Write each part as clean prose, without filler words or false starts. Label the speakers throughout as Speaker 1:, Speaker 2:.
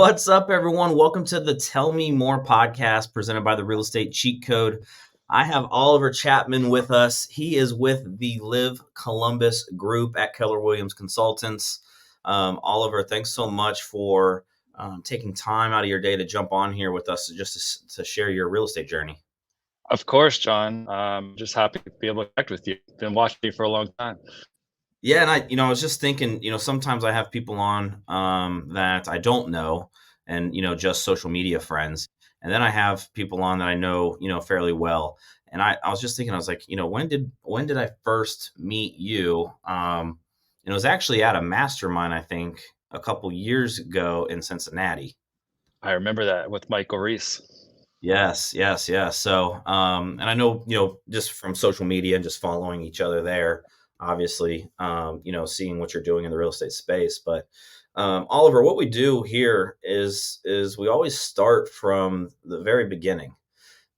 Speaker 1: What's up, everyone? Welcome to the Tell Me More podcast presented by the Real Estate Cheat Code. I have Oliver Chapman with us. He is with the Live Columbus group at Keller Williams Consultants. Oliver, thanks so much for taking time out of your day to jump on here with us to share your real estate journey.
Speaker 2: Of course, John. Just happy to be able to connect with you. Been watching you for a long time.
Speaker 1: Yeah, and I was just thinking, sometimes I have people on that I don't know, and just social media friends, and then I have people on that I know, fairly well. And I was just thinking, I was like, when did I first meet you? And it was actually at a mastermind, I think, a couple years ago in Cincinnati.
Speaker 2: I remember that with Michael Reese.
Speaker 1: Yes, yes, yes. So, and I know, just from social media and just following each other there, obviously, seeing what you're doing in the real estate space. But Oliver, what we do here is we always start from the very beginning,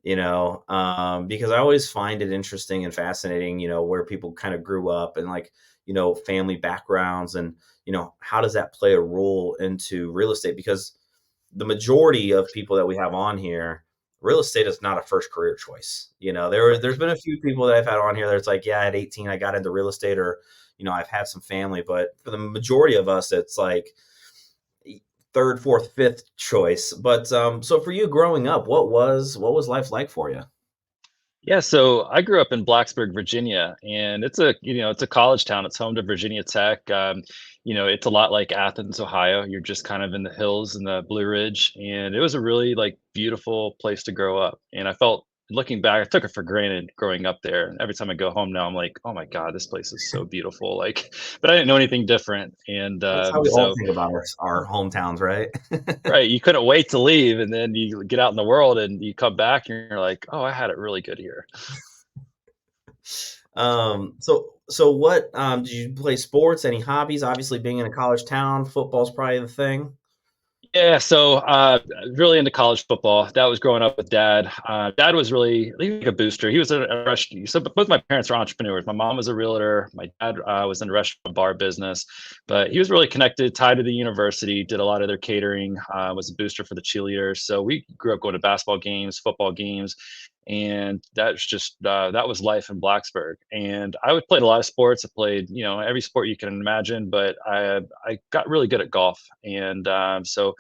Speaker 1: because I always find it interesting and fascinating, where people kind of grew up and like, family backgrounds and, how does that play a role into real estate? Because the majority of people that we have on here, real estate is not a first career choice. There's been a few people that I've had on here that's like, yeah, at 18 I got into real estate, or I've had some family, but for the majority of us, it's like third, fourth, fifth choice. But so for you growing up, what was life like for you?
Speaker 2: Yeah, so I grew up in Blacksburg, Virginia, and it's a college town. It's home to Virginia Tech. It's a lot like Athens, Ohio. You're just kind of in the hills in the Blue Ridge, and it was a really like beautiful place to grow up. And I felt looking back, I took it for granted growing up there. And every time I go home now, I'm like, oh my God, this place is so beautiful. Like, but I didn't know anything different, and
Speaker 1: That's how we all
Speaker 2: so
Speaker 1: think about our hometowns, right?
Speaker 2: right, you couldn't wait to leave, and then you get out in the world and you come back and you're like, oh, I had it really good here.
Speaker 1: So what did you play sports? Any hobbies? Obviously, being in a college town, football's probably the thing.
Speaker 2: Yeah, so really into college football. That was growing up with dad. Dad was really like a booster. He was a restaurant. So both my parents are entrepreneurs. My mom was a realtor. My dad was in the restaurant bar business, but he was really connected, tied to the university. Did a lot of their catering. Was a booster for the cheerleaders. So we grew up going to basketball games, football games, and that's just that was life in Blacksburg. And I would play a lot of sports. I played every sport you can imagine, but I got really good at golf, and so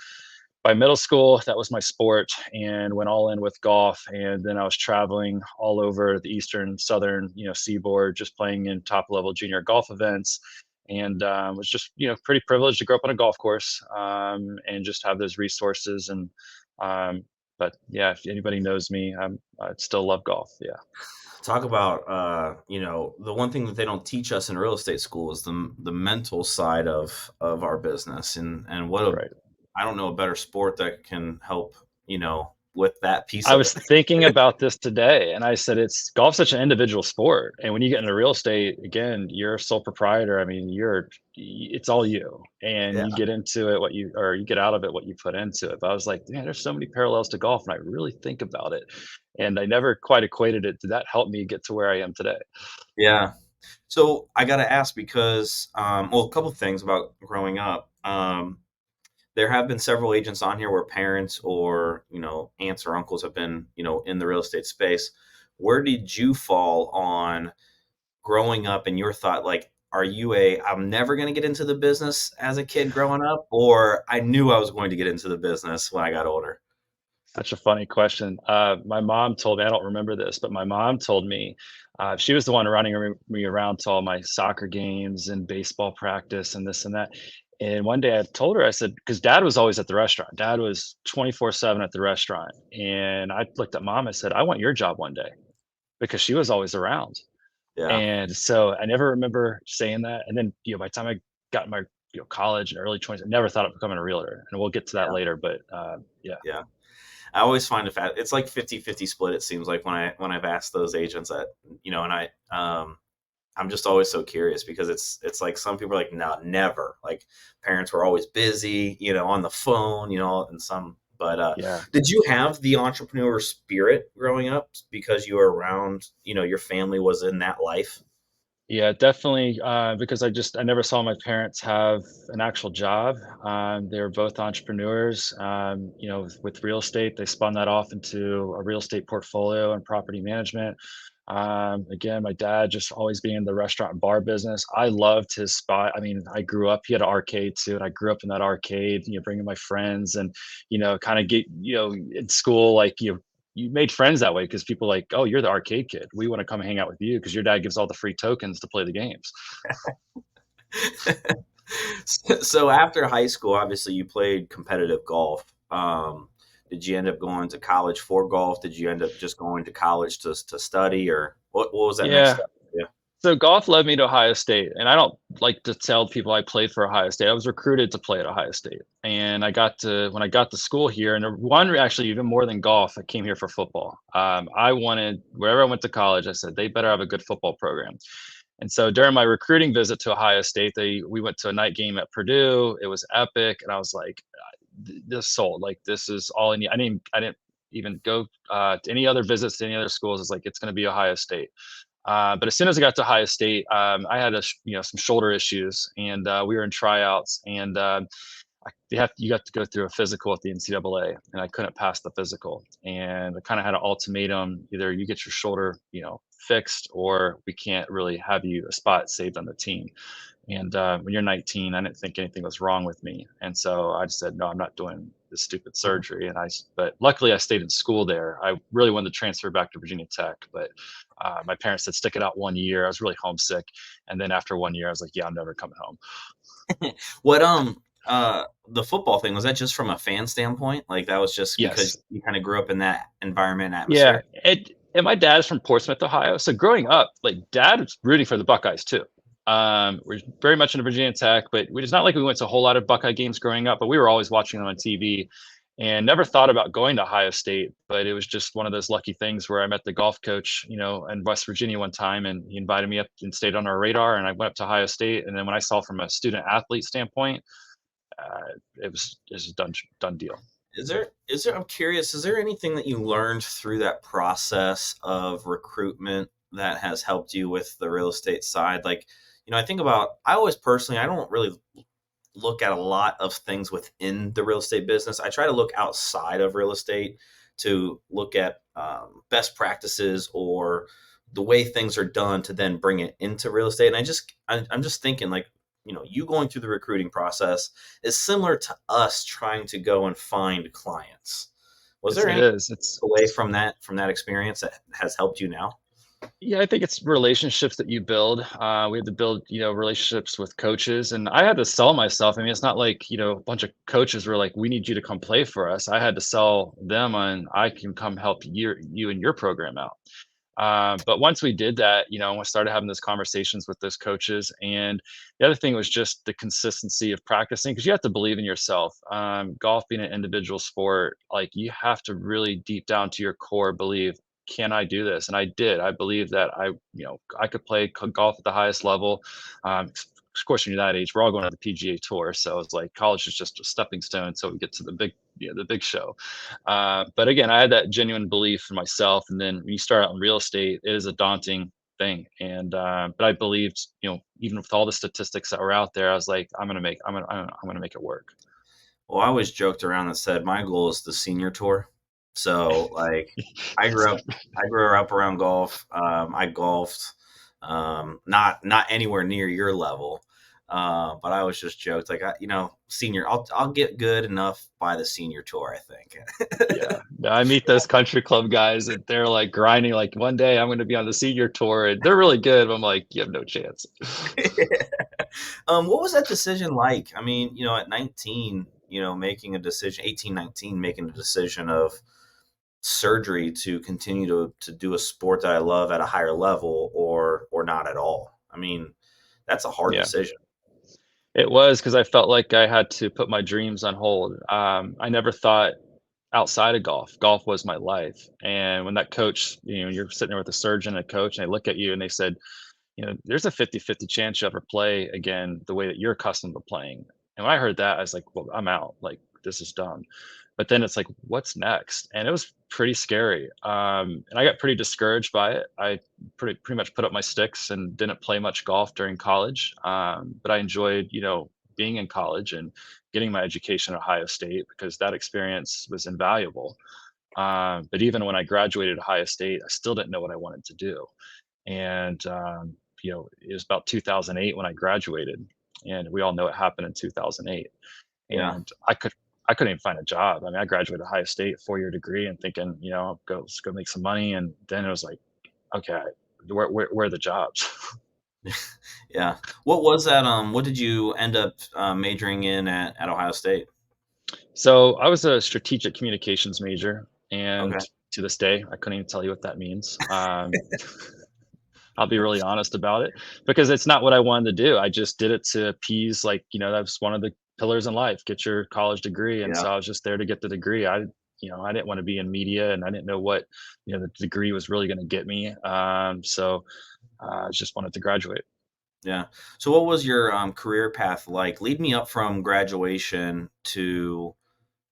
Speaker 2: by middle school, that was my sport, and went all in with golf. And then I was traveling all over the eastern, southern, seaboard, just playing in top level junior golf events. And was just pretty privileged to grow up on a golf course, and just have those resources. And but yeah, if anybody knows me, I still love golf. Yeah.
Speaker 1: Talk about the one thing that they don't teach us in real estate school is the mental side of our business, and
Speaker 2: Right.
Speaker 1: I don't know a better sport that can help with that piece
Speaker 2: I
Speaker 1: of
Speaker 2: was
Speaker 1: it.
Speaker 2: thinking about this today, and I said it's golf's such an individual sport, and when you get into real estate, again, you're a sole proprietor. I mean, it's all you, and
Speaker 1: Yeah,
Speaker 2: you get into it you get out of it what you put into it. But I was like, man, there's so many parallels to golf, and I really think about it, and I never quite equated it. Did that help me get to where I am today?
Speaker 1: yeah. So I got to ask because well, a couple of things about growing up. There have been several agents on here where parents or aunts or uncles have been in the real estate space. Where did you fall on growing up and your thought, like, are you I'm never going to get into the business as a kid growing up, or I knew I was going to get into the business when I got older?
Speaker 2: Such a funny question. My mom told me, I don't remember this, but my mom told me she was the one running me around to all my soccer games and baseball practice and this and that. And one day I told her, I said, because dad was always at the restaurant. Dad was 24/7 at the restaurant. And I looked at mom, I said, I want your job one day because she was always around.
Speaker 1: Yeah,
Speaker 2: And so I never remember saying that. And then, by the time I got in my college and early 20s, I never thought of becoming a realtor. And we'll get to that
Speaker 1: yeah,
Speaker 2: later. But yeah.
Speaker 1: yeah. I always find it's like 50-50 split. It seems like when I've asked those agents that, and I'm just always so curious because it's like some people are like, no, never. Like parents were always busy, on the phone, and some. But
Speaker 2: Yeah.
Speaker 1: did you have the entrepreneur spirit growing up because you were around, your family was in that life?
Speaker 2: Yeah, definitely. Because I never saw my parents have an actual job. They were both entrepreneurs. With real estate, they spun that off into a real estate portfolio and property management. Again, my dad just always being in the restaurant and bar business. I loved his spot. I mean, I grew up, he had an arcade too, and I grew up in that arcade, bringing my friends and, kind of get, in school, like, you made friends that way because people like, oh, you're the arcade kid. We want to come hang out with you because your dad gives all the free tokens to play the games.
Speaker 1: So after high school, obviously you played competitive golf. Did you end up going to college for golf? Did you end up just going to college to study, or what was that next
Speaker 2: Yeah.
Speaker 1: step? Yeah.
Speaker 2: So golf led me to Ohio State, and I don't like to tell people I played for Ohio State. I was recruited to play at Ohio State, and when I got to school here, and one actually even more than golf, I came here for football. I wanted wherever I went to college, I said they better have a good football program. And so during my recruiting visit to Ohio State, we went to a night game at Purdue. It was epic, and I was like, this sold. Like this is all I need. I didn't even go to any other visits to any other schools. It's like it's going to be Ohio State. But as soon as I got to Ohio State, I had some shoulder issues, and we were in tryouts, and you got to go through a physical at the NCAA, and I couldn't pass the physical, and I kind of had an ultimatum: either you get your shoulder, fixed, or we can't really have you a spot saved on the team. And when you're 19, I didn't think anything was wrong with me, and so I just said, no, I'm not doing this stupid surgery. But luckily, I stayed in school there. I really wanted to transfer back to Virginia Tech, but my parents said stick it out 1 year. I was really homesick, and then after 1 year, I was like, yeah, I'm never coming home.
Speaker 1: What the football thing, was that just from a fan standpoint? Like that was just because
Speaker 2: Yes.
Speaker 1: you kind of grew up in that environment and
Speaker 2: Yeah.
Speaker 1: atmosphere?
Speaker 2: And my dad's from Portsmouth, Ohio. So growing up, like dad was rooting for the Buckeyes too. We're very much into Virginia Tech, but it's not like we went to a whole lot of Buckeye games growing up, but we were always watching them on TV and never thought about going to Ohio State. But it was just one of those lucky things where I met the golf coach, in West Virginia one time, and he invited me up and stayed on our radar. And I went up to Ohio State. And then when I saw from a student athlete standpoint, it was done deal.
Speaker 1: I'm curious, is there anything that you learned through that process of recruitment that has helped you with the real estate side? Like, I always personally, I don't really look at a lot of things within the real estate business. I try to look outside of real estate to look at best practices or the way things are done to then bring it into real estate. And I'm just thinking like, you going through the recruiting process is similar to us trying to go and find clients. Was there
Speaker 2: It
Speaker 1: any
Speaker 2: is.
Speaker 1: away from that experience that has helped you now?
Speaker 2: Yeah, I think it's relationships that you build. We had to build, relationships with coaches, and I had to sell myself. I mean, it's not like, a bunch of coaches were like, "We need you to come play for us." I had to sell them on, I can come help you and your program out. But once we did that, we started having those conversations with those coaches. And the other thing was just the consistency of practicing because you have to believe in yourself. Golf being an individual sport, like you have to really deep down to your core believe, can I do this? And I did. I believe that I could play golf at the highest level. Of course, when you're that age, we're all going to the PGA Tour, so it's like college is just a stepping stone. So we get to the big show. But again, I had that genuine belief in myself. And then when you start out in real estate, it is a daunting thing. And but I believed, even with all the statistics that were out there, I was like, I'm gonna make it work.
Speaker 1: Well, I always joked around that said my goal is the senior tour. So like I grew up around golf. I golfed, not anywhere near your level. But I always just joked like, senior, I'll get good enough by the senior tour, I think.
Speaker 2: Yeah, I meet those country club guys and they're like grinding. Like one day I'm going to be on the senior tour, and they're really good. But I'm like, you have no chance.
Speaker 1: What was that decision like? I mean, at 19, making a decision, 18, 19, making a decision of surgery to continue to do a sport that I love at a higher level or not at all. I mean, that's a hard
Speaker 2: Yeah.
Speaker 1: decision.
Speaker 2: It was because I felt like I had to put my dreams on hold. I never thought outside of golf. Golf was my life. And when that coach, you're sitting there with a surgeon and a coach, and they look at you and they said, there's a 50-50 chance you ever play again the way that you're accustomed to playing. And when I heard that, I was like, well, I'm out. Like, this is done. but then it's like, what's next? And it was pretty scary. And I got pretty discouraged by it. I pretty much put up my sticks and didn't play much golf during college. But I enjoyed, being in college and getting my education at Ohio State because that experience was invaluable. But even when I graduated Ohio State, I still didn't know what I wanted to do. And it was about 2008 when I graduated, and we all know what happened in 2008.
Speaker 1: Yeah.
Speaker 2: And I couldn't even find a job. I mean, I graduated Ohio State, 4-year degree, and thinking, let's go make some money. And then it was like, okay, where are the jobs?
Speaker 1: Yeah. What was that? What did you end up majoring in at Ohio State?
Speaker 2: So I was a strategic communications major, and
Speaker 1: Okay.
Speaker 2: to this day, I couldn't even tell you what that means. I'll be really honest about it because it's not what I wanted to do. I just did it to appease, like, that's one of the pillars in life, get your college degree. And
Speaker 1: Yeah.
Speaker 2: so I was just there to get the degree. I didn't want to be in media, and I didn't know what, the degree was really going to get me. So I just wanted to graduate.
Speaker 1: Yeah. So what was your career path like? Lead me up from graduation to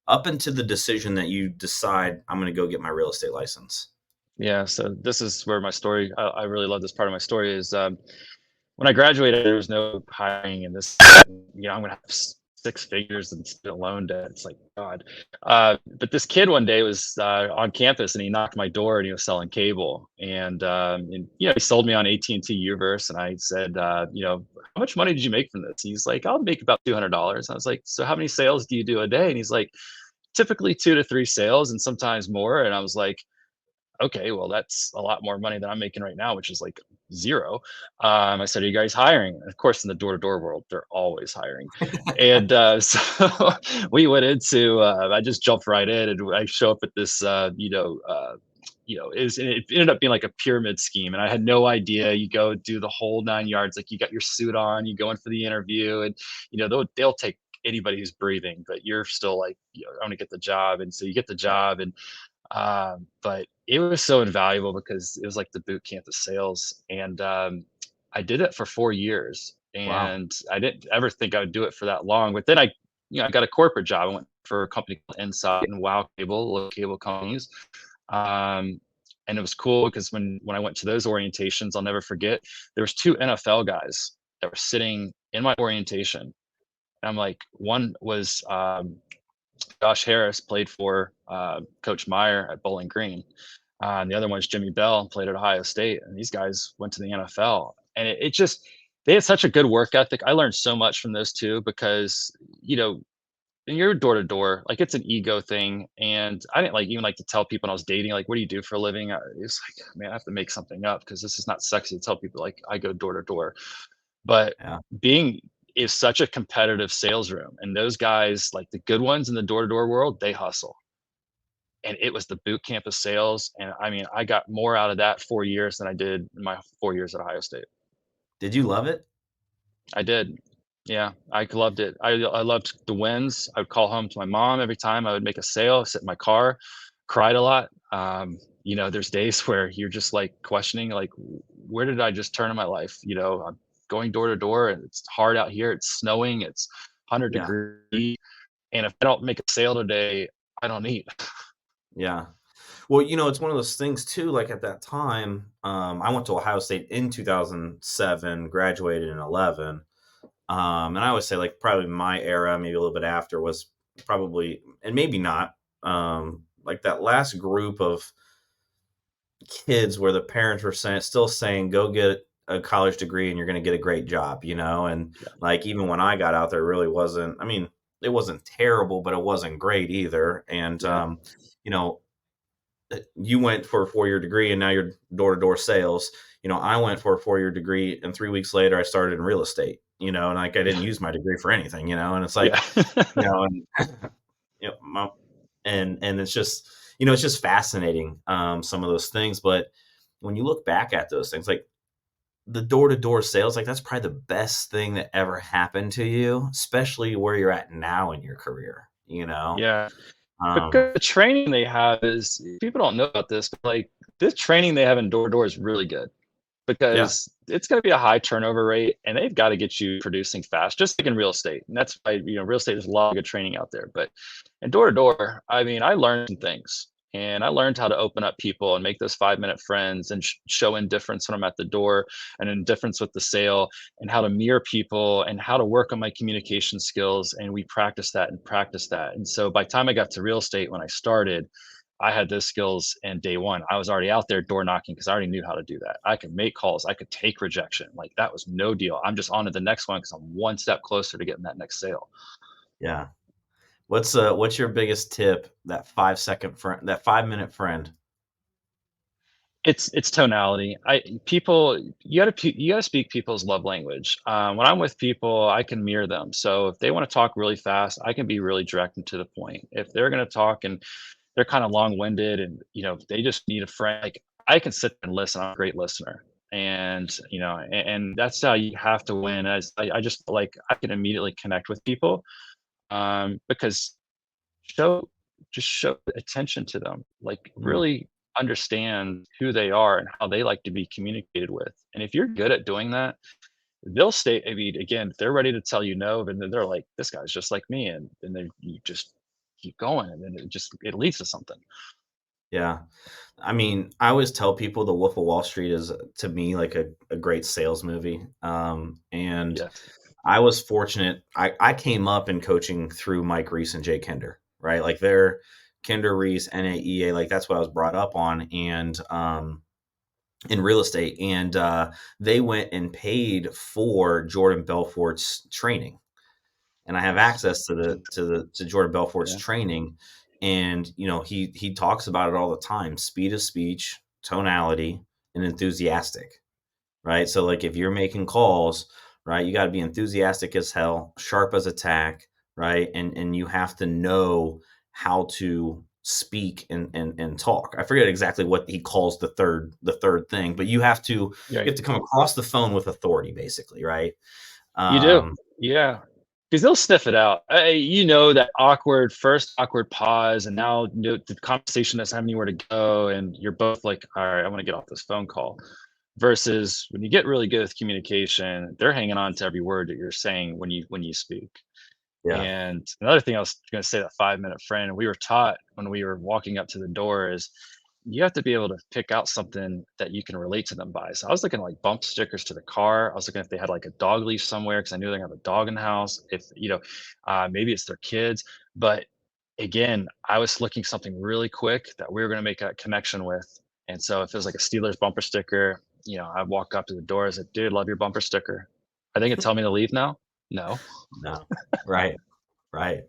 Speaker 1: up into the decision that you decide I'm going to go get my real estate license.
Speaker 2: Yeah. So this is where my story, I really love this part of my story is, when I graduated, there was no hiring, and this, I'm gonna have 6 figures and still loan debt. It's like God. But this kid one day was on campus, and he knocked my door, and he was selling cable, and he sold me on AT&T Uverse, and I said, how much money did you make from this? He's like, I'll make about $200. I was like, so how many sales do you do a day? And he's like, typically 2 to 3 sales, and sometimes more. And I was like, okay, well, that's a lot more money than I'm making right now, which is like zero. I said, are you guys hiring? And of course, in the door-to-door world, they're always hiring. And so we went into, I just jumped right in, and I show up at this, it ended up being like a pyramid scheme, and I had no idea. You go do the whole 9 yards, like you got your suit on, you go in for the interview, and they'll take anybody who's breathing, but you're still like, I want to get the job. And so you get the job, and but it was so invaluable because it was like the boot camp of sales. And I did it for 4 years,
Speaker 1: Wow.
Speaker 2: and I didn't ever think I would do it for that long. But then I got a corporate job. I went for a company called Insight and Wow Cable, little cable companies. Um, and it was cool because when I went to those orientations, I'll never forget, there was 2 NFL guys that were sitting in my orientation. And I'm like, one was Josh Harris, played for Coach Meyer at Bowling Green. And the other one is Jimmy Bell, played at Ohio State. And these guys went to the NFL. And it just, they had such a good work ethic. I learned so much from those two because, when you're door to door, like it's an ego thing. And I didn't even like to tell people when I was dating, like, what do you do for a living? It's like, man, I have to make something up because this is not sexy to tell people like I go door to door. But
Speaker 1: Yeah.
Speaker 2: being is such a competitive sales room, and those guys, like the good ones in the door-to-door world, they hustle. And it was the boot camp of sales, and I mean, I got more out of that 4 years than I did in my 4 years at Ohio State.
Speaker 1: Did you love it?
Speaker 2: I did. Yeah, I loved it. I loved the wins. I would call home to my mom every time I would make a sale, sit in my car, cried a lot. There's days where you're just like questioning, like, where did I just turn in my life? I'm going door to door, and it's hard out here. It's snowing. It's 100
Speaker 1: Yeah.
Speaker 2: degrees. And if I don't make a sale today, I don't eat.
Speaker 1: Yeah. Well, it's one of those things too. Like at that time, I went to Ohio State in 2007, graduated in 11. And I always say like probably my era, maybe a little bit after was probably, and maybe not, like that last group of kids where the parents were still saying, go get a college degree and you're going to get a great job, and
Speaker 2: Yeah.
Speaker 1: like, even when I got out there, it really wasn't, I mean, it wasn't terrible, but it wasn't great either. And,
Speaker 2: Yeah.
Speaker 1: you know, you went for a 4-year degree and now you're door to door sales. I went for a 4-year degree and 3 weeks later I started in real estate, and like, I didn't use my degree for anything, and it's like,
Speaker 2: Yeah.
Speaker 1: and my, and it's just fascinating, some of those things. But when you look back at those things, like the door to door sales, like that's probably the best thing that ever happened to you, especially where you're at now in your career,
Speaker 2: Yeah.
Speaker 1: um,
Speaker 2: Because the training they have is, people don't know about this, but like this training they have in door to door is really good.
Speaker 1: Yeah.
Speaker 2: because it's going to be a high turnover rate, and they've got to get you producing fast, just like in real estate. And that's why, real estate, there's a lot of good training out there. But in door to door, I mean, I learned some things, and I learned how to open up people and make those 5-minute friends, and show indifference when I'm at the door, and indifference with the sale, and how to mirror people, and how to work on my communication skills. And we practice that and practice that. And so by the time I got to real estate, when I started, I had those skills in day one. I was already out there door knocking because I already knew how to do that. I could make calls. I could take rejection. Like, that was no deal. I'm just on to the next one because I'm one step closer to getting that next sale.
Speaker 1: Yeah. What's your biggest tip? That 5-second friend, that 5-minute friend.
Speaker 2: It's tonality. People, you gotta speak people's love language. When I'm with people, I can mirror them. So if they want to talk really fast, I can be really direct and to the point. If they're going to talk and they're kind of long-winded, and they just need a friend, like, I can sit and listen. I'm a great listener. And and that's how you have to win. As I just, like, I can immediately connect with people, because show just show attention to them, like,
Speaker 1: Mm,
Speaker 2: really understand who they are and how they like to be communicated with. And if you're good at doing that, they'll stay. I mean, again, if they're ready to tell you no, then they're like, this guy's just like me. And then you just keep going, and then it leads to something.
Speaker 1: yeah. I mean, I always tell people The Wolf of Wall Street is, to me, like a great sales movie. And
Speaker 2: Yes.
Speaker 1: I was fortunate. I came up in coaching through Mike Reese and Jay Kinder, right? Like they're Kinder Reese, NAEA, like that's what I was brought up on. And in real estate. And they went and paid for Jordan Belfort's training. And I have access to Jordan Belfort's
Speaker 2: Yeah.
Speaker 1: training. And he talks about it all the time: speed of speech, tonality, and enthusiastic, right? So like if you're making calls, right, you got to be enthusiastic as hell, sharp as a tack, right? And you have to know how to speak and talk. I forget exactly what he calls the third thing, but you
Speaker 2: Right.
Speaker 1: have to come across the phone with authority, basically, right?
Speaker 2: You do.
Speaker 1: Um,
Speaker 2: Yeah. Because they'll sniff it out. That awkward pause, and now, the conversation doesn't have anywhere to go, and you're both like, all right, I want to get off this phone call. Versus when you get really good with communication, they're hanging on to every word that you're saying when you speak.
Speaker 1: yeah,
Speaker 2: And another thing I was going to say, that 5-minute friend, we were taught when we were walking up to the door, is you have to be able to pick out something that you can relate to them by. So I was looking at, like, bump stickers to the car. I was looking if they had, like, a dog leash somewhere, because I knew they're gonna have a dog in the house. If maybe it's their kids. But again, I was looking something really quick that we were going to make a connection with. And so if it was like a Steelers bumper sticker, I'd walk up to the door. I said, dude, love your bumper sticker. Are they gonna tell me to leave now? No.
Speaker 1: no, right, right.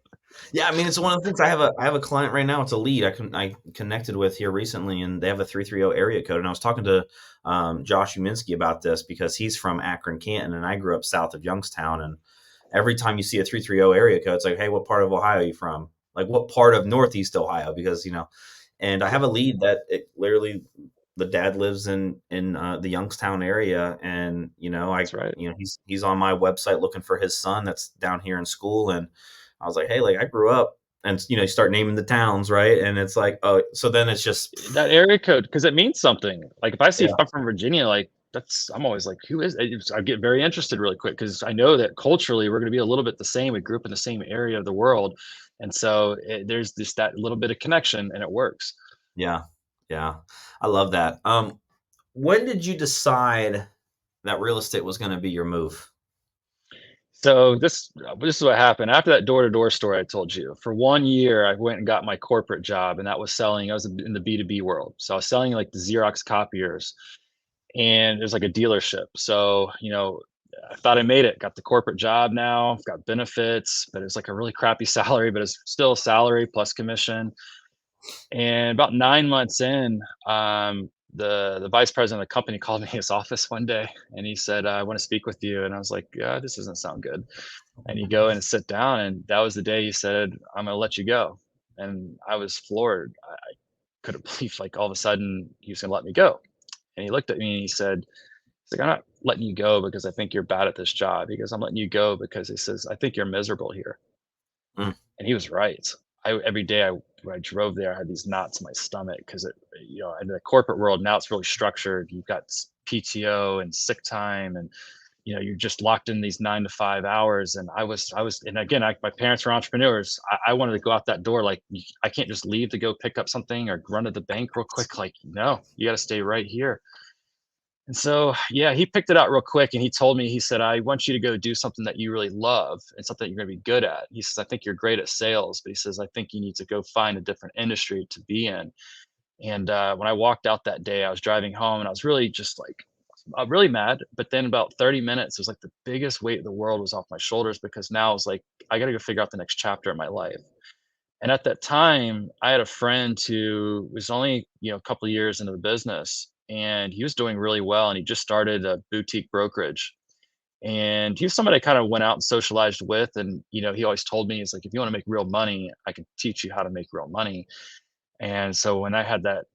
Speaker 1: Yeah, I mean, it's one of the things. I have a client right now. It's a lead I connected with here recently, and they have a 330 area code. And I was talking to Josh Uminski about this because he's from Akron, Canton, and I grew up south of Youngstown. And every time you see a 330 area code, it's like, hey, what part of Ohio are you from? Like, what part of Northeast Ohio? Because and I have a lead that it literally the dad lives in the Youngstown area, and
Speaker 2: That's right.
Speaker 1: he's on my website looking for his son that's down here in school. And I was like, hey, like I grew up, and you start naming the towns, right? And it's like, oh, so then it's just
Speaker 2: That area code, because it means something. Like, if I see, if
Speaker 1: yeah,
Speaker 2: I'm from Virginia, like, I'm always like, who is it? I get very interested really quick, because I know that culturally we're going to be a little bit the same. We grew up in the same area of the world. And so there's just that little bit of connection, and it works.
Speaker 1: yeah, yeah. I love that. When did you decide that real estate was going to be your move?
Speaker 2: So this is what happened after that door to door story I told you. For 1 year, I went and got my corporate job, and that was selling. I was in the B2B world, so I was selling, like, the Xerox copiers, and it was like a dealership. So I thought I made it. Got the corporate job now. Got benefits, but it was like a really crappy salary, but it's still a salary plus commission. And about 9 months in, the vice president of the company called me in his office one day, and he said, "I want to speak with you." And I was like, "Yeah, this doesn't sound good." And you go in and sit down, and that was the day he said, "I'm gonna let you go." And I was floored. I couldn't believe, like, all of a sudden he was gonna let me go. And he looked at me and he said, he's like, "I'm not letting you go because I think you're bad at this job." He goes, "I'm letting you go because," he says, "I think you're miserable here."
Speaker 1: Mm,
Speaker 2: And he was right. every day when I drove there, I had these knots in my stomach because in the corporate world now it's really structured. You've got PTO and sick time, and you're just locked in these 9 to 5 hours. And and again, my parents were entrepreneurs. I wanted to go out that door. Like, I can't just leave to go pick up something or run to the bank real quick. Like, no, you got to stay right here. And so, yeah, he picked it out real quick and he told me, he said, I want you to go do something that you really love and something you're going to be good at. He says, I think you're great at sales, but he says, I think you need to go find a different industry to be in. And when I walked out that day, I was driving home and I was really just like, really mad. But then about 30 minutes, it was like the biggest weight of the world was off my shoulders, because now I was like, I got to go figure out the next chapter of my life. And at that time, I had a friend who was only, a couple of years into the business, and he was doing really well. And he just started a boutique brokerage. And he was somebody I kind of went out and socialized with. And, he always told me, he's like, if you want to make real money, I can teach you how to make real money. And so when I had that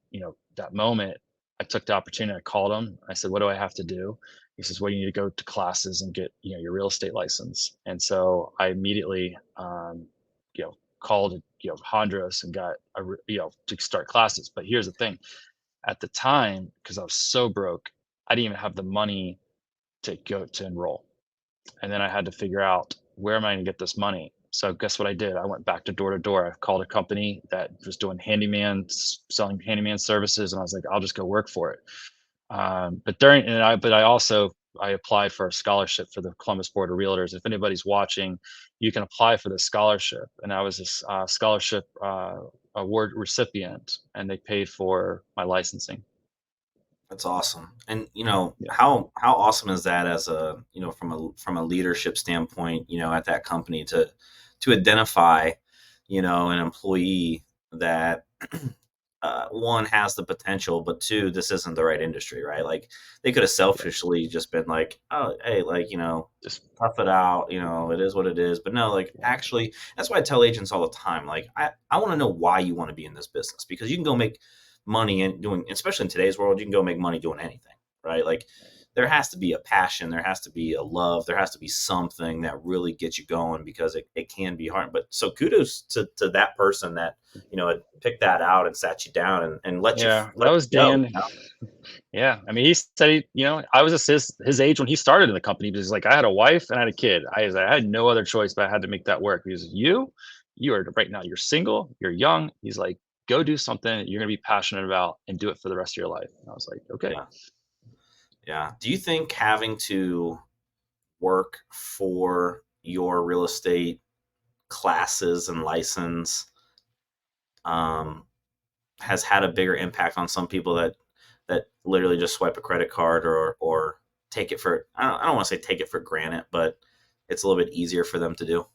Speaker 2: moment, I took the opportunity. I called him. I said, "What do I have to do?" He says, "Well, you need to go to classes and get, your real estate license." And so I immediately, called, Hondros and got to start classes. But here's the thing: at the time, because I was so broke, I didn't even have the money to go to enroll. And then I had to figure out, where am I going to get this money? So guess what I did? I went back to door to door. I called a company that was doing selling handyman services, and I was like, I'll just go work for it. But I applied for a scholarship for the Columbus Board of Realtors. If anybody's watching, you can apply for the scholarship. And I was a scholarship award recipient, and they paid for my licensing.
Speaker 1: That's awesome. And
Speaker 2: Yeah.
Speaker 1: how awesome is that as a, from a leadership standpoint, at that company to identify, an employee that one has the potential, but two, this isn't the right industry, right? Like, they could have
Speaker 2: Yeah.
Speaker 1: selfishly just been like, oh, hey, like,
Speaker 2: Just
Speaker 1: tough it out, it is what it is. But no, like,
Speaker 2: yeah.
Speaker 1: actually, that's why I tell agents all the time, like, I want to know why you want to be in this business, because you can go make money and doing, especially in today's world, you can go make money doing anything, right? Like, there has to be a passion, there has to be a love, there has to be something that really gets you going, because it can be hard. But so kudos to that person that, had picked that out and sat you down and let you
Speaker 2: Yeah, that
Speaker 1: let
Speaker 2: was
Speaker 1: you go.
Speaker 2: Dan. Yeah, I mean, he said I was his age when he started in the company, because like, I had a wife and I had a kid. I had no other choice, but I had to make that work. Because you are right now. You're single. You're young. He's like, go do something that you're gonna be passionate about and do it for the rest of your life. And I was like, okay.
Speaker 1: Yeah. Yeah. Do you think having to work for your real estate classes and license um, has had a bigger impact on some people that literally just swipe a credit card, or take it for, I don't want to say take it for granted, but it's a little bit easier for them to do?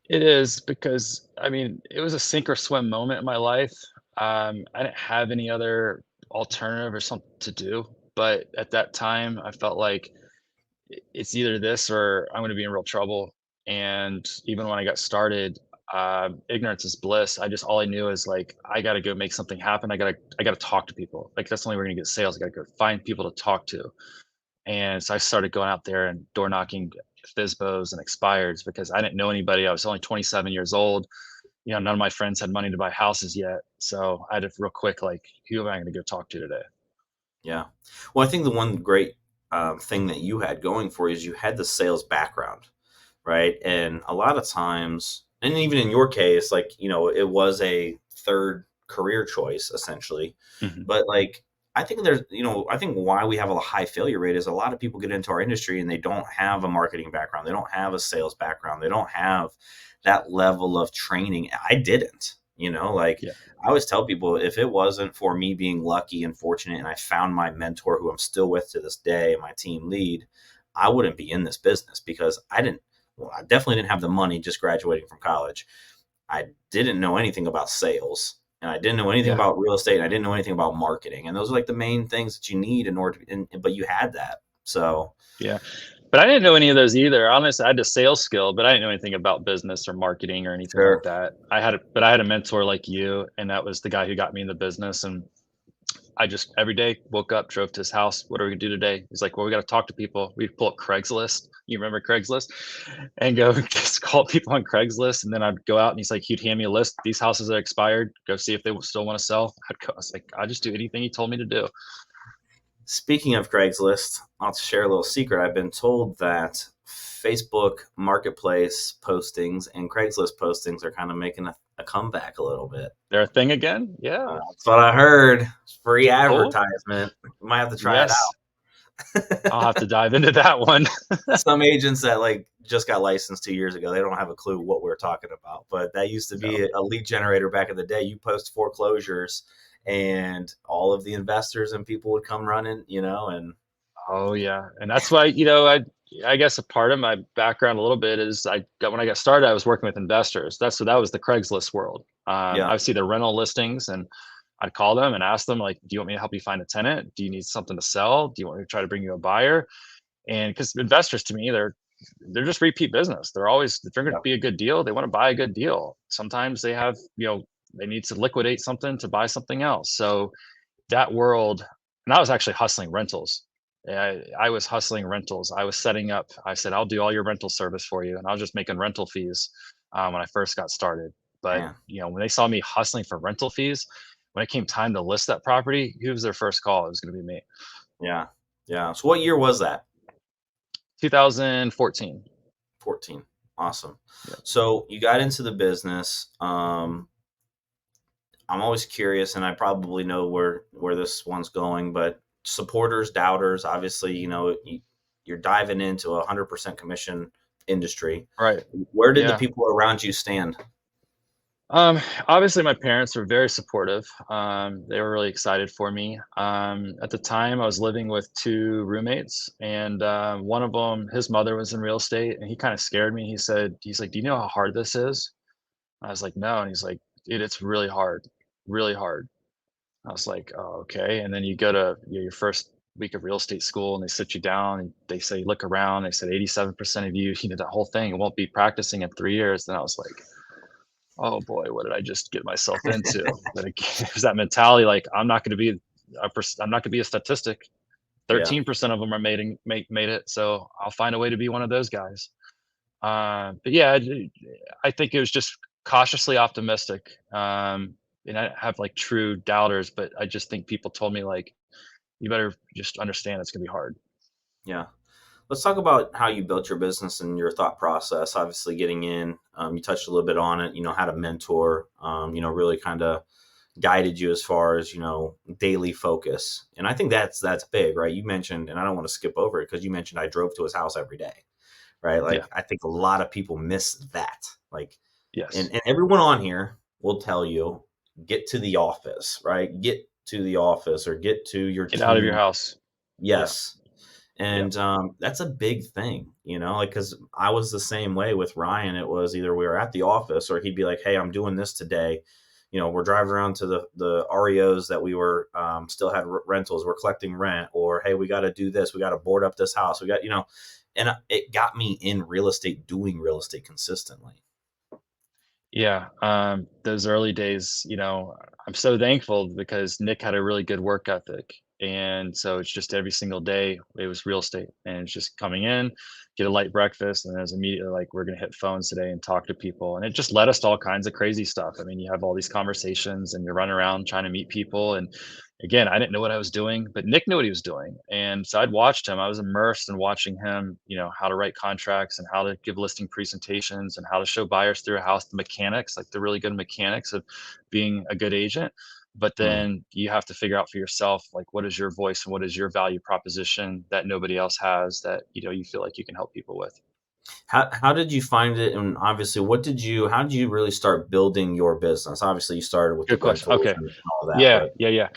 Speaker 2: It is, because I mean, it was a sink or swim moment in my life. I didn't have any other alternative or something to do. But at that time, I felt like it's either this or I'm going to be in real trouble. And even when I got started, ignorance is bliss. All I knew is like, I got to go make something happen. I got to talk to people. Like, that's the only way we're going to get sales. I got to go find people to talk to. And so I started going out there and door knocking FISBOs and expireds, because I didn't know anybody. I was only 27 years old. None of my friends had money to buy houses yet. So I had to real quick, like, who am I going to go talk to today?
Speaker 1: Yeah. Well, I think the one great thing that you had going for you is you had the sales background, right? And a lot of times, and even in your case, like, it was a third career choice essentially.
Speaker 2: Hmm.
Speaker 1: But like, I think there's, I think why we have a high failure rate is a lot of people get into our industry and they don't have a marketing background. They don't have a sales background. They don't have that level of training. I didn't, like,
Speaker 2: Yeah.
Speaker 1: I always tell people, if it wasn't for me being lucky and fortunate and I found my mentor, who I'm still with to this day, my team lead, I wouldn't be in this business, because I definitely didn't have the money just graduating from college. I didn't know anything about sales, and I didn't know anything
Speaker 2: Yeah.
Speaker 1: about real estate, and I didn't know anything about marketing. And those are like the main things that you need in order to, but you had that. So,
Speaker 2: Yeah. But I didn't know any of those either. Honestly, I had a sales skill, but I didn't know anything about business or marketing or anything like
Speaker 1: sure.
Speaker 2: that. But I had a mentor like you, and that was the guy who got me in the business. And I just every day woke up, drove to his house. What are we gonna do today? He's like, well, we got to talk to people. We pull up Craigslist. You remember Craigslist? And go just call people on Craigslist. And then I'd go out and he'd hand me a list. These houses are expired. Go see if they still want to sell. I was like, I just do anything he told me to do.
Speaker 1: Speaking of Craigslist, I'll share a little secret. I've been told that Facebook Marketplace postings and Craigslist postings are kind of making a comeback a little bit.
Speaker 2: They're a thing again. Yeah.
Speaker 1: That's what I heard. Free
Speaker 2: Cool.
Speaker 1: advertisement. You might have to try it
Speaker 2: Yes. I'll
Speaker 1: out.
Speaker 2: have to dive into that one.
Speaker 1: Some agents that like just got licensed 2 years ago, they don't have a clue what we're talking about. But that used to be
Speaker 2: No.
Speaker 1: a lead generator back in the day. You post foreclosures, and all of the investors and people would come running, and
Speaker 2: Oh yeah, and that's why I guess a part of my background a little bit is when I got started, I was working with investors. That was the Craigslist world.
Speaker 1: yeah,
Speaker 2: I would see the rental listings, and I'd call them and ask them like, "Do you want me to help you find a tenant? Do you need something to sell? Do you want me to try to bring you a buyer?" And because investors to me, they're just repeat business. If they're going to
Speaker 1: yeah,
Speaker 2: be a good deal, they want to buy a good deal. Sometimes they have they need to liquidate something to buy something else. So that world, and I was actually hustling rentals. I was hustling rentals. I was setting up. I said, "I'll do all your rental service for you," and I was just making rental fees when I first got started. But
Speaker 1: man,
Speaker 2: when they saw me hustling for rental fees, when it came time to list that property, who was their first call? It was going to be me.
Speaker 1: yeah, yeah. So what year was that?
Speaker 2: 2014.
Speaker 1: 14. Awesome.
Speaker 2: Yeah.
Speaker 1: So you got into the business. I'm always curious, and I probably know where this one's going, but supporters, doubters, obviously, you're diving into 100% commission industry.
Speaker 2: Right.
Speaker 1: Where did the
Speaker 2: Yeah.
Speaker 1: people around you stand?
Speaker 2: Obviously, my parents were very supportive. They were really excited for me. At the time, I was living with two roommates, and one of them, his mother was in real estate, and he kind of scared me. He's like, "Do you know how hard this is?" I was like, "No," and he's like, "Dude, it's really hard, really hard." I was like, "Oh, okay." And then you go to your first week of real estate school, and they sit you down, and they say, "Look around." They said 87% of you, that whole thing, won't be practicing in 3 years. And I was like, oh boy, what did I just get myself into? But again, it was that mentality like I'm not gonna be a statistic.
Speaker 1: Yeah.
Speaker 2: 13% of them are made it, so I'll find a way to be one of those guys. But yeah, I think it was just cautiously optimistic. And I have like true doubters, but I just think people told me like, you better just understand it's gonna be hard.
Speaker 1: Yeah. Let's talk about how you built your business and your thought process. Obviously, getting in, you touched a little bit on it. Had a mentor. Really kind of guided you as far as daily focus. And I think that's big, right? You mentioned, and I don't want to skip over it because you mentioned I drove to his house every day, right? Like
Speaker 2: Yeah.
Speaker 1: I think a lot of people miss that. Like, and
Speaker 2: Yes.
Speaker 1: and everyone on here will tell you, get to the office, right? Get to the office or get to your
Speaker 2: Get out of your
Speaker 1: team.
Speaker 2: house. Yeah.
Speaker 1: Yes.
Speaker 2: Yeah.
Speaker 1: And that's a big thing, like, because I was the same way with Ryan. It was either we were at the office or he'd be like, hey, I'm doing this today. We're driving around to the REOs that we were still had rentals. We're collecting rent, or hey, we got to do this. We got to board up this house. We got, and it got me in real estate, doing real estate consistently.
Speaker 2: Yeah, those early days, I'm so thankful because Nick had a really good work ethic. And so it's just every single day it was real estate and it's just coming in, get a light breakfast, and then it's immediately like, we're going to hit phones today and talk to people. And it just led us to all kinds of crazy stuff. I mean, you have all these conversations and you run around trying to meet people. And again, I didn't know what I was doing, but Nick knew what he was doing. And so I'd watched him. I was immersed in watching him, how to write contracts and how to give listing presentations and how to show buyers through a house, the mechanics, like the really good mechanics of being a good agent. But
Speaker 1: Mm.
Speaker 2: then you have to figure out for yourself, like, what is your voice and what is your value proposition that nobody else has that, you feel like you can help people with.
Speaker 1: How did you find it? And obviously, how did you really start building your business? Obviously, you started with the
Speaker 2: Good question.
Speaker 1: rentals
Speaker 2: Okay.
Speaker 1: and all that,
Speaker 2: Yeah.
Speaker 1: but
Speaker 2: Yeah. Yeah.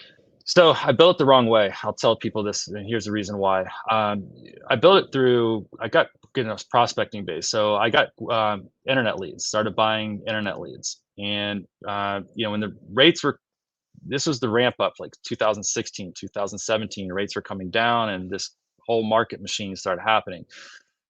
Speaker 2: So I built it the wrong way. I'll tell people this, and here's the reason why. I built it through. I got prospecting based. So I got internet leads. Started buying internet leads, and when the rates were, this was the ramp up, like 2016, 2017. Rates were coming down, and this whole market machine started happening.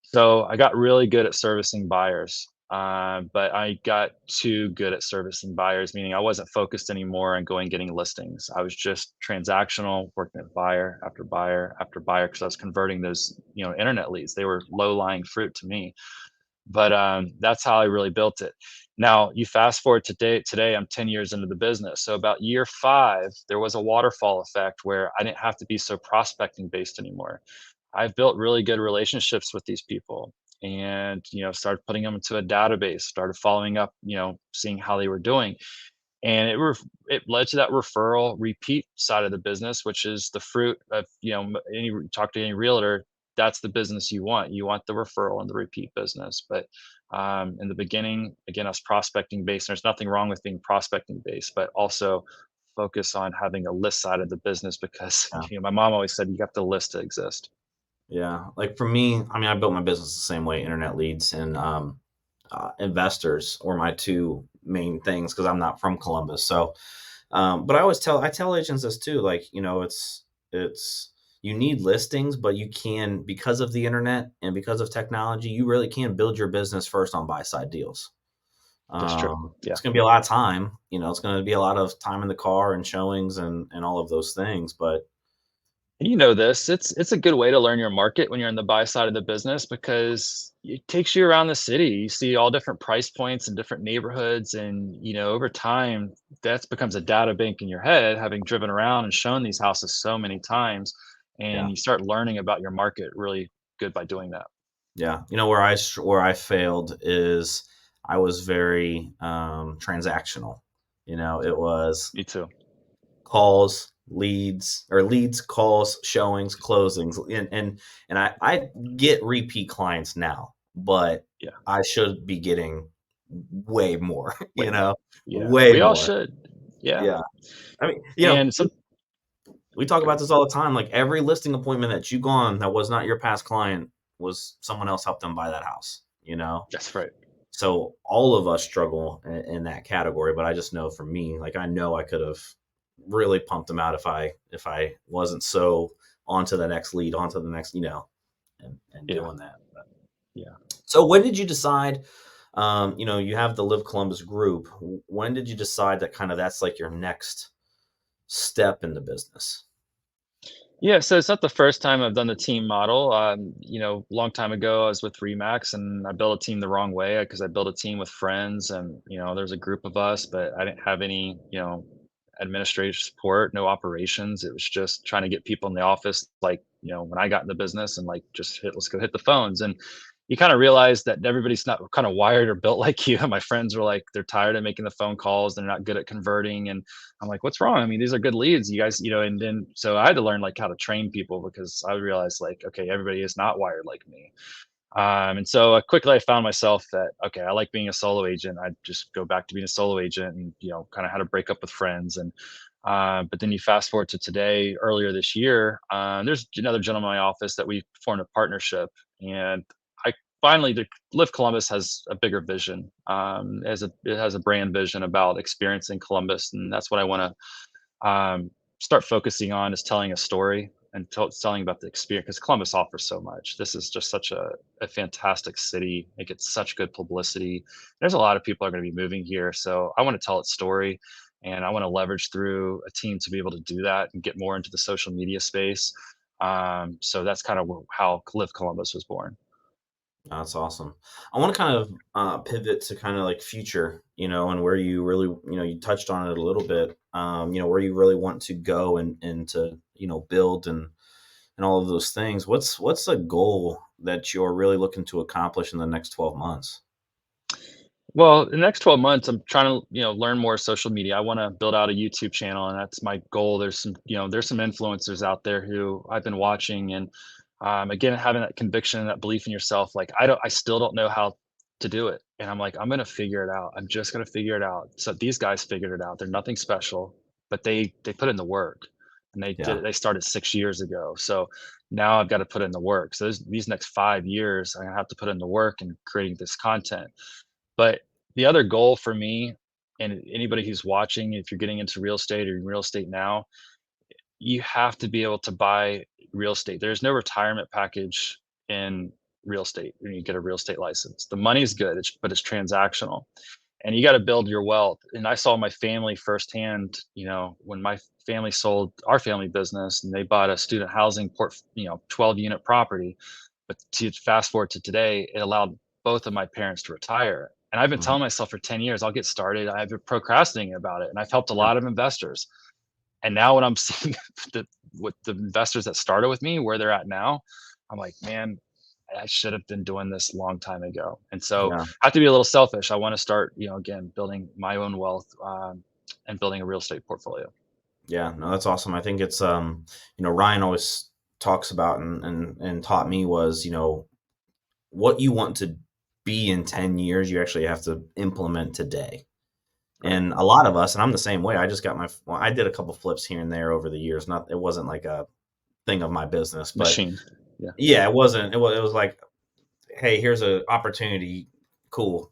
Speaker 2: So I got really good at servicing buyers. But I got too good at servicing buyers, meaning I wasn't focused anymore on going getting listings. I was just transactional, working with buyer after buyer after buyer because I was converting those, internet leads. They were low lying fruit to me. But that's how I really built it. Now you fast forward today. Today I'm 10 years into the business. So about year 5, there was a waterfall effect where I didn't have to be so prospecting based anymore. I've built really good relationships with these people, and started putting them into a database, started following up, seeing how they were doing, and it led to that referral repeat side of the business, which is the fruit of, any talk to any realtor. That's the business you want. You want the referral and the repeat business. But in the beginning, again, us prospecting based. There's nothing wrong with being prospecting based, but also focus on having a list side of the business because
Speaker 1: Yeah.
Speaker 2: my mom always said you have to list to exist.
Speaker 1: Yeah. Like for me, I mean, I built my business the same way. Internet leads and investors were my two main things because I'm not from Columbus. So, but I tell agents this too. Like, it's you need listings, but you can, because of the internet and because of technology, you really can build your business first on buy side deals.
Speaker 2: That's true. Yeah.
Speaker 1: It's going to be a lot of time. It's going to be a lot of time in the car and showings and all of those things. But
Speaker 2: And you know this, it's a good way to learn your market when you're in the buy side of the business because it takes you around the city. You see all different price points and different neighborhoods, and over time that becomes a data bank in your head, having driven around and shown these houses so many times, and
Speaker 1: yeah,
Speaker 2: you start learning about your market really good by doing that.
Speaker 1: yeah. Where I failed is I was very transactional. It was
Speaker 2: Me too.
Speaker 1: calls, leads, calls, showings, closings, and I get repeat clients now, but
Speaker 2: Yeah,
Speaker 1: I should be getting way more,
Speaker 2: way more. Yeah,
Speaker 1: way
Speaker 2: we all
Speaker 1: more.
Speaker 2: should. Yeah,
Speaker 1: Yeah. I mean,
Speaker 2: and some.
Speaker 1: we talk
Speaker 2: Go
Speaker 1: about
Speaker 2: ahead.
Speaker 1: this all the time. Like every listing appointment that you go on that was not your past client was someone else helped them buy that house.
Speaker 2: That's right.
Speaker 1: So all of us struggle in that category, but I just know for me, like I know I could have really pumped them out if I wasn't so onto the next lead, onto the next, and
Speaker 2: Yeah,
Speaker 1: doing that.
Speaker 2: yeah.
Speaker 1: So when did you decide? You have the Live Columbus group. When did you decide that kind of that's like your next step in the business?
Speaker 2: Yeah, so it's not the first time I've done the team model. Long time ago, I was with Remax and I built a team the wrong way because I built a team with friends and, there's a group of us, but I didn't have any, administrative support, no operations. It was just trying to get people in the office, like, when I got in the business and like, let's go hit the phones. And you kind of realize that everybody's not kind of wired or built like you. My friends were like, they're tired of making the phone calls. They're not good at converting. And I'm like, what's wrong? I mean, these are good leads, you guys, and then so I had to learn like how to train people because I realized like, okay, everybody is not wired like me. And so quickly I found myself that, okay, I like being a solo agent. I just go back to being a solo agent and, kind of had to break up with friends. And, but then you fast forward to today, earlier this year, there's another gentleman in my office that we formed a partnership. And I finally, the Live Columbus has a bigger vision, it has a brand vision about experiencing Columbus. And that's what I want to start focusing on, is telling a story and telling about the experience because Columbus offers so much. This is just such a fantastic city. It gets such good publicity. There's a lot of people are going to be moving here. So I want to tell its story and I want to leverage through a team to be able to do that and get more into the social media space. So that's kind of how Live Columbus was born.
Speaker 1: That's awesome. I want to kind of pivot to kind of like future, and where you really, you touched on it a little bit, where you really want to go and to, build and all of those things. What's a goal that you're really looking to accomplish in the next 12 months?
Speaker 2: Well, the next 12 months, I'm trying to, learn more social media. I want to build out a YouTube channel, and that's my goal. There's some influencers out there who I've been watching, and again, having that conviction and that belief in yourself. Like I still don't know how to do it, and I'm like, I'm gonna figure it out. I'm just gonna figure it out. So these guys figured it out. They're nothing special, but they put in the work, and they did.
Speaker 1: Yeah.
Speaker 2: They started 6 years ago, so now I've got to put in the work. So these next 5 years, I'm gonna have to put in the work and creating this content. But the other goal for me and anybody who's watching, if you're getting into real estate or in real estate now, you have to be able to buy real estate. There's no retirement package in real estate when you get a real estate license. The money's good, but it's transactional, and you got to build your wealth. And I saw my family firsthand, when my family sold our family business and they bought a student housing 12 unit property. But to fast forward to today, it allowed both of my parents to retire. And I've been
Speaker 1: Mhm.
Speaker 2: telling myself for 10 years, I'll get started. I've been procrastinating about it. And I've helped a
Speaker 1: Yeah.
Speaker 2: lot of investors. And now when I'm seeing with the investors that started with me, where they're at now, I'm like, man, I should have been doing this a long time ago. And so
Speaker 1: Yeah.
Speaker 2: I have to be a little selfish. I want to start, again, building my own wealth, and building a real estate portfolio.
Speaker 1: Yeah. No, that's awesome. I think it's, Ryan always talks about and taught me was, what you want to be in 10 years, you actually have to implement today.
Speaker 2: Right.
Speaker 1: And a lot of us, and I'm the same way. I just got I did a couple flips here and there over the years. It wasn't like a thing of my business, but
Speaker 2: Machine. Yeah.
Speaker 1: yeah, it was like, hey, here's an opportunity. Cool.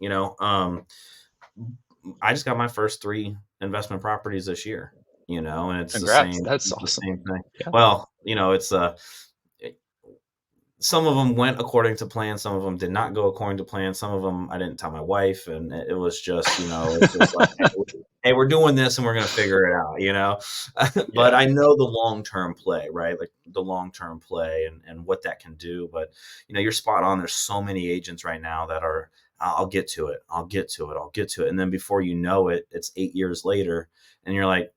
Speaker 1: I just got my first 3 investment properties this year, and it's the
Speaker 2: Congrats.
Speaker 1: same,
Speaker 2: That's
Speaker 1: it's the
Speaker 2: awesome.
Speaker 1: same thing.
Speaker 2: Yeah.
Speaker 1: Well, it's some of them went according to plan. Some of them did not go according to plan. Some of them I didn't tell my wife, and it was just, it's just like, hey, we're doing this and we're going to figure it out. But
Speaker 2: Yeah.
Speaker 1: I know the long-term play, right? Like the long-term play and what that can do. But, you're spot on. There's so many agents right now that are, I'll get to it. I'll get to it. I'll get to it. And then before you know it, it's 8 years later and you're like,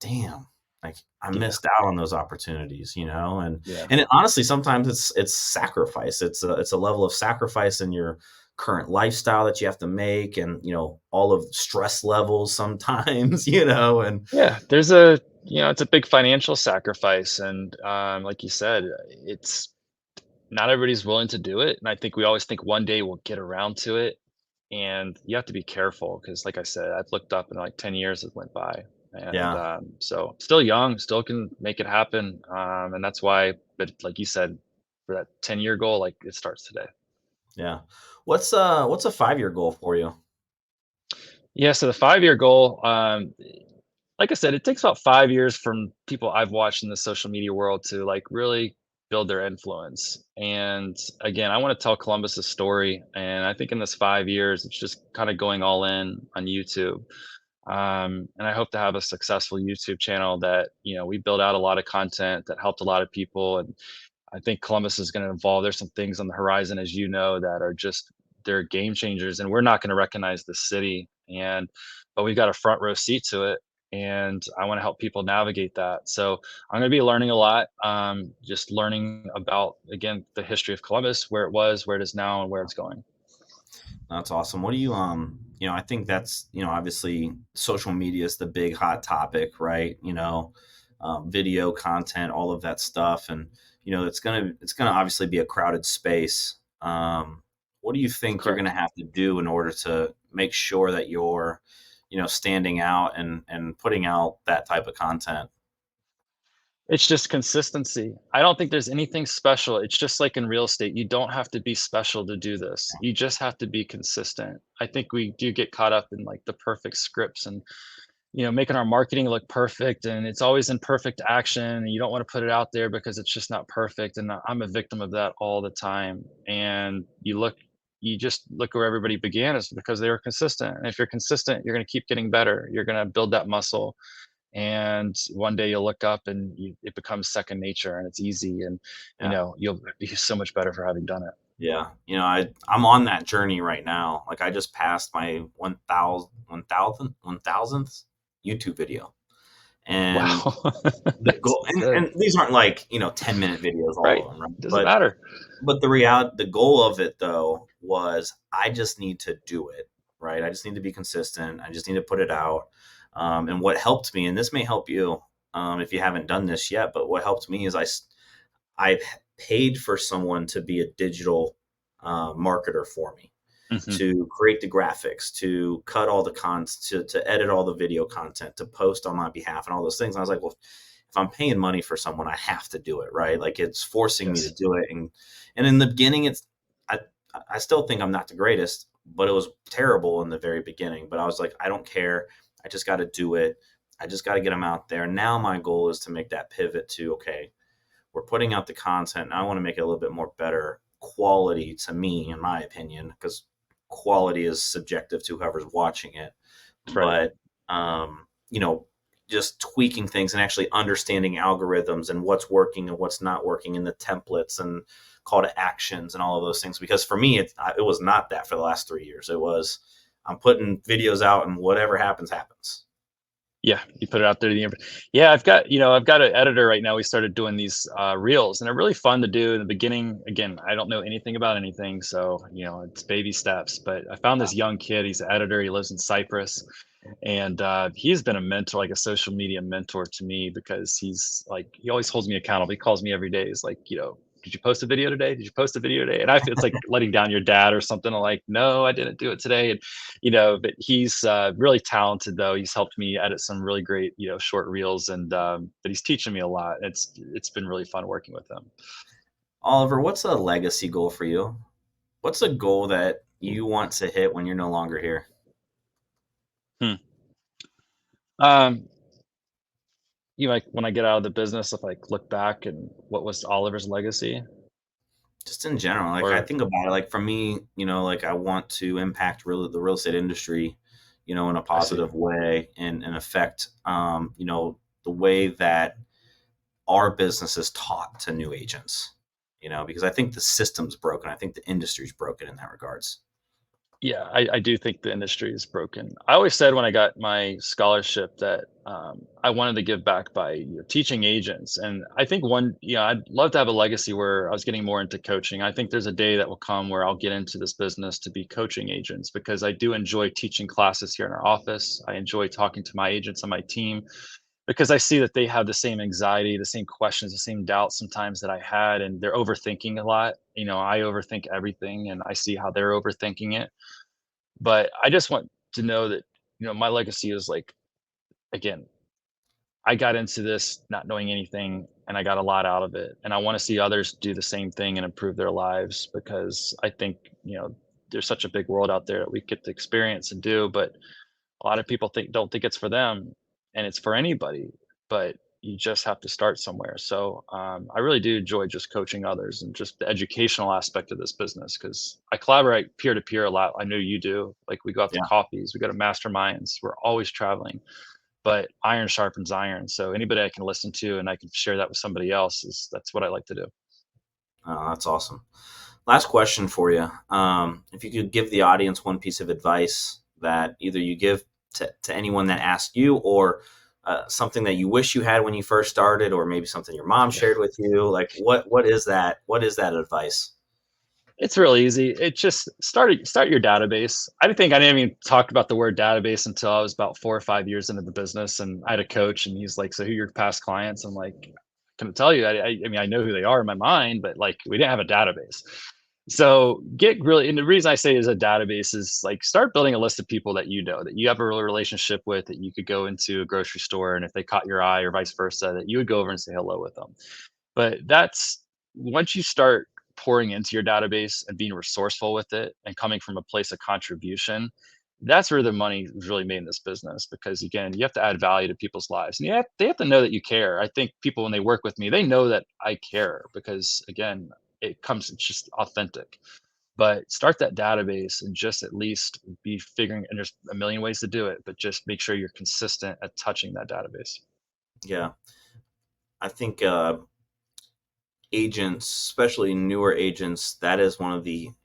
Speaker 1: damn, like I
Speaker 2: Yeah.
Speaker 1: missed out on those opportunities, and
Speaker 2: Yeah.
Speaker 1: honestly, sometimes it's sacrifice. It's a level of sacrifice in your current lifestyle that you have to make, and all of the stress levels sometimes, and
Speaker 2: Yeah. It's a big financial sacrifice. And like you said, it's not everybody's willing to do it. And I think we always think one day we'll get around to it. And you have to be careful because, like I said, I've looked up and like 10 years have went by. And
Speaker 1: yeah,
Speaker 2: so still young, still can make it happen. And that's why, but like you said, for that 10-year goal, like it starts today.
Speaker 1: yeah. What's a 5-year goal for you?
Speaker 2: Yeah. So the 5-year goal, like I said, it takes about 5 years from people I've watched in the social media world to like really build their influence. And again, I want to tell Columbus's story. And I think in this 5 years, it's just kind of going all in on YouTube. And I hope to have a successful YouTube channel that, we build out a lot of content that helped a lot of people. And I think Columbus is going to evolve. There's some things on the horizon, as you know, that are just they're game changers, and we're not going to recognize the city. But we've got a front row seat to it, and I want to help people navigate that. So I'm going to be learning a lot, just learning about again the history of Columbus, where it was, where it is now, and where it's going.
Speaker 1: That's awesome. What do you, I think that's, obviously social media is the big hot topic, right? Video content, all of that stuff. And, it's gonna obviously be a crowded space. What do you think you're going to
Speaker 2: Correct.
Speaker 1: have to do in order to make sure that you're, standing out and putting out that type of content?
Speaker 2: It's just consistency. I don't think there's anything special. It's just like in real estate. You don't have to be special to do this. You just have to be consistent. I think we do get caught up in like the perfect scripts and making our marketing look perfect, and it's always in perfect action, and you don't want to put it out there because it's just not perfect. And I'm a victim of that all the time. And you just look where everybody began is because they were consistent. And if you're consistent, you're going to keep getting better. You're going to build that muscle, and one day you'll look up and it becomes second nature and it's easy, and
Speaker 1: Yeah.
Speaker 2: you'll be so much better for having done it.
Speaker 1: Yeah. I'm on that journey right now. Like I just passed my 1000th YouTube video. And
Speaker 2: Wow.
Speaker 1: the
Speaker 2: That's
Speaker 1: goal,
Speaker 2: good.
Speaker 1: and these aren't like, 10-minute videos, all
Speaker 2: Right.
Speaker 1: of them, right?
Speaker 2: Doesn't
Speaker 1: But
Speaker 2: matter.
Speaker 1: the goal of it though was I just need to do it, right? I just need to be consistent. I just need to put it out. And what helped me, and this may help you, if you haven't done this yet, but what helped me is I paid for someone to be a digital marketer for me,
Speaker 2: Hmm.
Speaker 1: to create the graphics, to cut all the to edit all the video content, to post on my behalf, and all those things. And I was like, well, if I'm paying money for someone, I have to do it, right? Like it's forcing me to
Speaker 2: Yes.
Speaker 1: do it. And in the beginning, I I still think I'm not the greatest, but it was terrible in the very beginning. But I was like, I don't care. I just got to do it. I just got to get them out there. Now my goal is to make that pivot to, okay, we're putting out the content. Now I want to make it a little bit more better. quality to me, in my opinion, because quality is subjective to whoever's watching it.
Speaker 2: That's right.
Speaker 1: But you know, just tweaking things and actually understanding algorithms and what's working and what's not working, and the templates and call to actions and all of those things. Because for me, it was not that for the last 3 years. It was, I'm putting videos out and whatever happens, happens.
Speaker 2: Yeah, you put it out there to the yeah, I've got an editor right now. We started doing these reels, and they're really fun to do in the beginning. Again, I don't know anything about anything, so it's baby steps. But I found this young kid. He's an editor. He lives in Cyprus, and he's been a mentor, like a social media mentor to me, because he's like, he always holds me accountable. He calls me every day. He's like, did you post a video today? Did you post a video today? And I feel it's like letting down your dad or something. I'm like, no, I didn't do it today. And but he's really talented though. He's helped me edit some really great, short reels, and but he's teaching me a lot. It's been really fun working with him.
Speaker 1: Oliver, what's a legacy goal for you? What's a goal that you want to hit when you're no longer here?
Speaker 2: Hmm. Um, like when I get out of the business, if I look back and what was Oliver's legacy,
Speaker 1: Just in general, like I
Speaker 2: or
Speaker 1: think about it, like for me, like I want to impact the real estate industry, in a
Speaker 2: I see.
Speaker 1: positive way, and affect, the way that our business is taught to new agents, because I think the system's broken. I think the industry's broken in that regards.
Speaker 2: Yeah, I do think the industry is broken. I always said when I got my scholarship that I wanted to give back by teaching agents. And I think I'd love to have a legacy where I was getting more into coaching. I think there's a day that will come where I'll get into this business to be coaching agents, because I do enjoy teaching classes here in our office. I enjoy talking to my agents on my team, because I see that they have the same anxiety, the same questions, the same doubts sometimes that I had, and they're overthinking a lot. I overthink everything, and I see how they're overthinking it. But I just want to know that, my legacy is like, again, I got into this not knowing anything, and I got a lot out of it. And I want to see others do the same thing and improve their lives, because I think, there's such a big world out there that we get to experience and do, but a lot of people don't think it's for them, and it's for anybody, but you just have to start somewhere. So I really do enjoy just coaching others and just the educational aspect of this business, because I collaborate peer to peer a lot. I know you do. Like we go out to
Speaker 1: Yeah.
Speaker 2: coffees, we go to masterminds. We're always traveling, but iron sharpens iron. So anybody I can listen to and I can share that with somebody else, that's what I like to do.
Speaker 1: Oh, that's awesome. Last question for you. If you could give the audience one piece of advice that either you give to anyone that asked you, or something that you wish you had when you first started, or maybe something your mom
Speaker 2: Yeah.
Speaker 1: shared with you, like what is that? What is that advice?
Speaker 2: It's real easy. It just start your database. I think I didn't even talk about the word database until I was about 4 or 5 years into the business, and I had a coach, and he's like, "So who are your past clients?" I'm like, "I couldn't tell you. I mean, I know who they are in my mind, but like, we didn't have a database." So get really, and the reason I say is a database is like, start building a list of people that that you have a real relationship with, that you could go into a grocery store, and if they caught your eye or vice versa, that you would go over and say hello with them. But that's once you start pouring into your database and being resourceful with it and coming from a place of contribution, that's where the money is really made in this business. Because again, you have to add value to people's lives, and they have to know that you care. I think people, when they work with me, they know that I care, because again, it's just authentic. But start that database and just at least be figuring, and there's a million ways to do it, but just make sure you're consistent at touching that database.
Speaker 1: Yeah, I think agents, especially newer agents, that is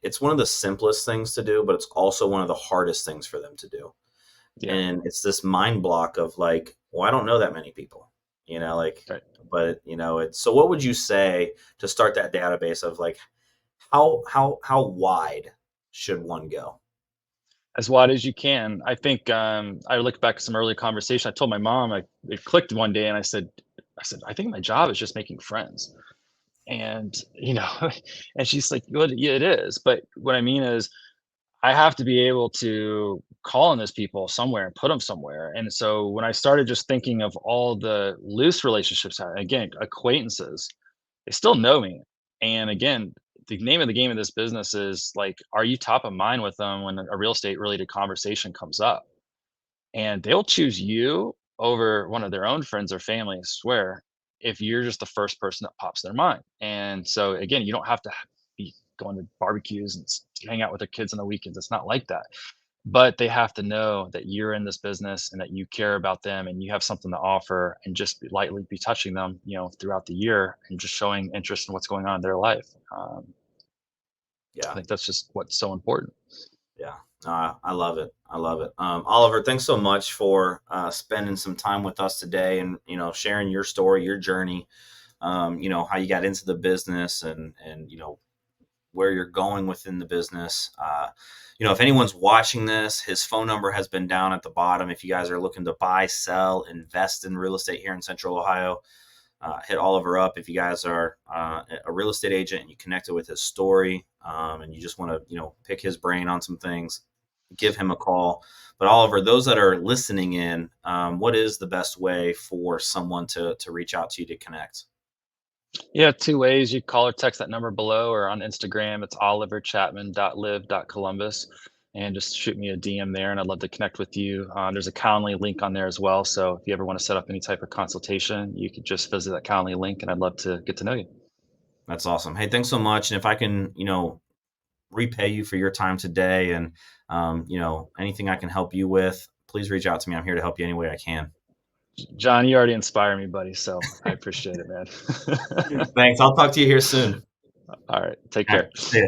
Speaker 1: it's one of the simplest things to do, but it's also one of the hardest things for them to do.
Speaker 2: Yeah.
Speaker 1: And it's this mind block of like, well, I don't know that many people, like,
Speaker 2: Right.
Speaker 1: but it's, so what would you say to start that database of like, how wide should one go?
Speaker 2: As wide as you can. I think I look back at some early conversation. I told my mom, it clicked one day, and I said, I think my job is just making friends. And and she's like, well, yeah, it is. But what I mean is, I have to be able to call on those people somewhere and put them somewhere. And so when I started just thinking of all the loose relationships, again, acquaintances, they still know me. And again, the name of the game of this business is like, are you top of mind with them when a real estate related conversation comes up? And they'll choose you over one of their own friends or family, I swear, if you're just the first person that pops in their mind. And so again, you don't have to be going to barbecues and hang out with their kids on the weekends. It's not like that. But they have to know that you're in this business and that you care about them and you have something to offer, and just lightly be touching them, throughout the year, and just showing interest in what's going on in their life. I
Speaker 1: Yeah.
Speaker 2: think that's just what's so important.
Speaker 1: Yeah. I love it. I love it. Oliver, thanks so much for spending some time with us today, and, sharing your story, your journey, how you got into the business, and, where you're going within the business. If anyone's watching this, his phone number has been down at the bottom. If you guys are looking to buy, sell, invest in real estate here in Central Ohio, hit Oliver up. If you guys are a real estate agent and you connected with his story, and you just want to, pick his brain on some things, give him a call. But Oliver, those that are listening in, what is the best way for someone to reach out to you to connect?
Speaker 2: Yeah, two ways. You call or text that number below, or on Instagram, it's oliverchapman.live.columbus. And just shoot me a DM there, and I'd love to connect with you. There's a Calendly link on there as well. So if you ever want to set up any type of consultation, you could just visit that Calendly link, and I'd love to get to know you.
Speaker 1: That's awesome. Hey, thanks so much. And if I can, repay you for your time today, and, anything I can help you with, please reach out to me. I'm here to help you any way I can.
Speaker 2: John, you already inspire me, buddy. So I appreciate it, man.
Speaker 1: Thanks. I'll talk to you here soon.
Speaker 2: All right. Take
Speaker 1: All right.
Speaker 2: care.
Speaker 1: See ya.